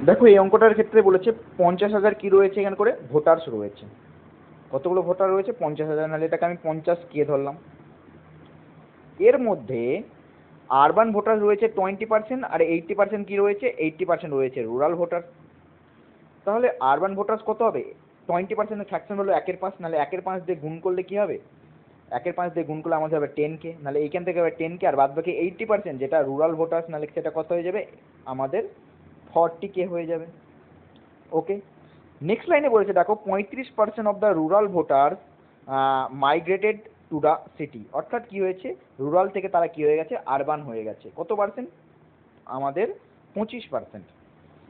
দেখো এই অঙ্কটার ক্ষেত্রে বলেছে 50,000 কি রয়েছে এখানে করে ভোটার্স রয়েছে। কতগুলো ভোটার রয়েছে? 50,000, নাহলে এটাকে আমি 50K ধরলাম। এর মধ্যে আরবান ভোটার রয়েছে 20%, আর 80% কি রয়েছে? 80% রয়েছে রুরাল ভোটার। তাহলে আরবান ভোটার্স কত হবে? 20%-এর ফ্র্যাকশন হলো 1/5, নাহলে 1/5 দিয়ে গুণ করলে কি হবে? 1/5 দিয়ে গুণ করলে আমাদের হবে 10K, নাহলে এইখান থেকে হবে 10K, আর বাদ বাকি 80% যেটা রুরাল ভোটার্স, নাহলে সেটা কত হয়ে যাবে? আমাদের 40K হয়ে যাবে। ওকে, নেক্সট লাইনে বলেছে দেখো 35% of the rural voter migrated to the city, অর্থাৎ কি হয়েছে? রুরাল থেকে তারা কি হয়ে গেছে? আরবান হয়ে গেছে। কত পার্সেন্ট? আমাদের 25%।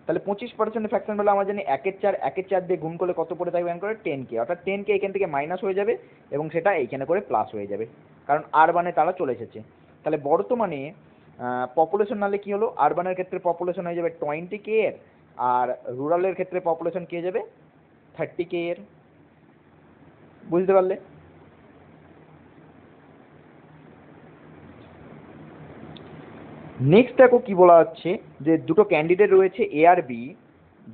তাহলে 25% ফ্র্যাকশন হলে আমরা জানি 1/4, 1/4 দিয়ে গুণ করলে কত পড়ে থাকবে? করে 10K, অর্থাৎ 10K এখান থেকে মাইনাস হয়ে যাবে এবং সেটা এইখানে করে প্লাস হয়ে যাবে, কারণ আরবানে তারা চলে এসেছে। তাহলে বর্তমানে পপুলেশন নাহলে কি হলো? আরবানের ক্ষেত্রে পপুলেশন হয়ে যাবে 20K এর, আর রুরালের ক্ষেত্রে পপুলেশন কে যাবে? 30K এর। বুঝতে পারলে? নেক্সট দেখো কি বলা হচ্ছে, যে দুটো ক্যান্ডিডেট রয়েছে এ আর বি,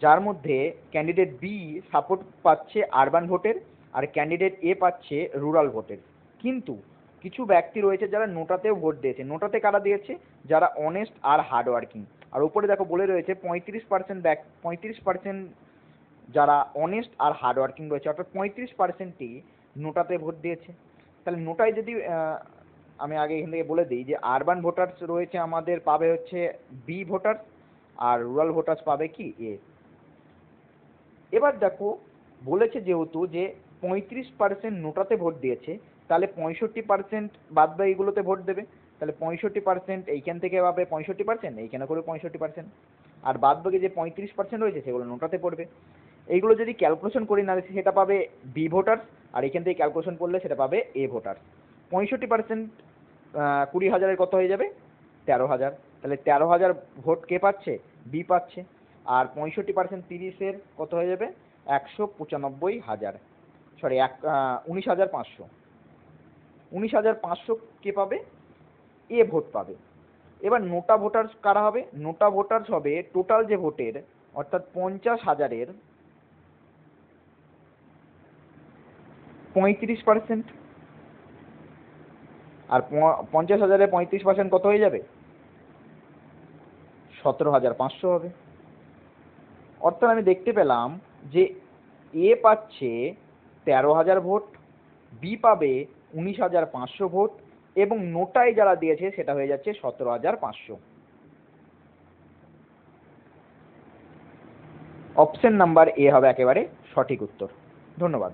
যার মধ্যে ক্যান্ডিডেট বি সাপোর্ট পাচ্ছে আরবান ভোটের, আর ক্যান্ডিডেট এ পাচ্ছে রুরাল ভোটের। কিন্তু কিছু ব্যক্তি রয়েছে যারা নোটাতেও ভোট দিয়েছে। নোটাতে কারা দিয়েছে? যারা অনেস্ট আর হার্ডওয়ার্কিং। আর উপরে দেখো বলে রয়েছে 35% যারা অনেস্ট আর হার্ডওয়ার্কিং রয়েছে, অর্থাৎ 35%ই নোটাতে ভোট দিয়েছে। তাহলে নোটায় যদি আমি আগে এখান থেকে বলে দিই যে আরবান ভোটার্স রয়েছে আমাদের পাবে হচ্ছে বি ভোটার্স, আর রুরাল ভোটার্স পাবে কি? এ। এবার দেখো বলেছে যেহেতু যে 35% নোটাতে ভোট দিয়েছে, তাহলে 65% বাদ বাকিগুলোতে ভোট দেবে। তাহলে 65% এইখান থেকে পাবে 65%, এইখানে করে 65%, আর বাদ বাকি যে 35% রয়েছে সেগুলো নোটাতে পড়বে। এইগুলো যদি ক্যালকুলেশন করি নাহলে সেটা পাবে বি ভোটার্স, আর এখান থেকে ক্যালকুলেশন করলে সেটা পাবে এ ভোটার্স। 65% 20,000-এর কত হয়ে যাবে? 13,000। তাহলে 13,000 ভোট কে পাচ্ছে? বি পাচ্ছে। আর 65% 30-এর কত হয়ে যাবে? 195,000, সরি 19,500। 19,500 কে পাবে? এ ভোট পাবে। এবার নোটা ভোটার্স কারা হবে? নোটা ভোটার্স হবে টোটাল যে ভোটের, অর্থাৎ 50,000-এর 35%, আর 50,000-এর 35% কত হয়ে যাবে? 17,500 হবে। অর্থাৎ আমি দেখতে পেলাম যে এ পাচ্ছে 13,000 ভোট, বি পাবে 19,500 ভোট, এবং নোটায় যারা দিয়েছে সেটা হয়ে যাচ্ছে 17,500। অপশন নাম্বার এ হবে একেবারে সঠিক উত্তর। ধন্যবাদ।